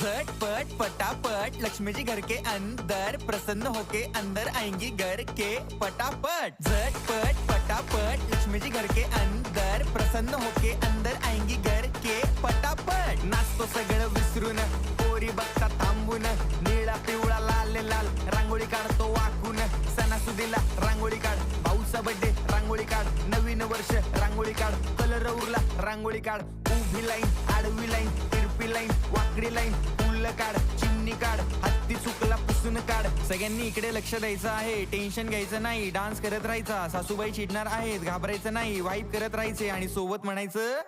झटपट फटाफट लक्ष्मी जी घर के अंदर प्रसन्न होके अंदर आएंगी घर के फटाफट। झटपट फटाफट लक्ष्मी जी घर के अंदर प्रसन्न होके अंदर आएंगी घर के फटाफट। नाचतो सगळं विसरून पोरी बघता थांबून, निळा पिवळा लाल लाल रांगोळी काढतो वाकून। सणासुदीला रांगोळी काढ, भाऊचा बर्थडे रांगोळी काढ, नवीन वर्ष रांगोळी काढ, कलर उरला रांगोळी काढ। उभी लाईन, आडवी लाईन, तिरपी लाईन, वाकडी लाईन, फुल काढ, चिमणी काढ, हत्ती चुकला पुसून काढ। सगळ्यांनी इकडे लक्ष द्यायचं आहे, टेन्शन घ्यायचं नाही, डान्स करत राहायचा। सासूबाई चिडणार आहेत, घाबरायचं नाही, वाईप करत राहायचे आणि सोबत म्हणायचं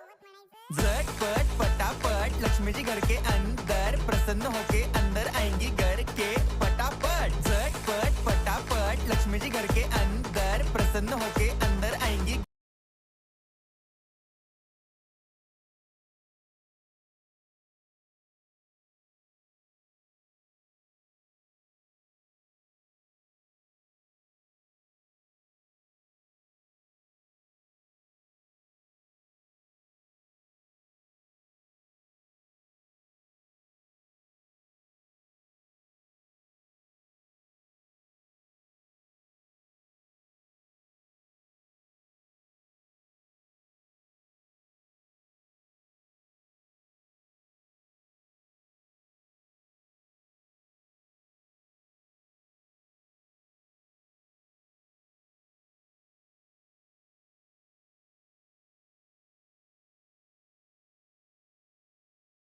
झटपट फटाफट लक्ष्मी जी घर के अंदर प्रसन्न होके अंदर आएंगी घर के फटाफट। झटपट फटाफट लक्ष्मी जी घर के अंदर प्रसन्न होके अंदर आएंगी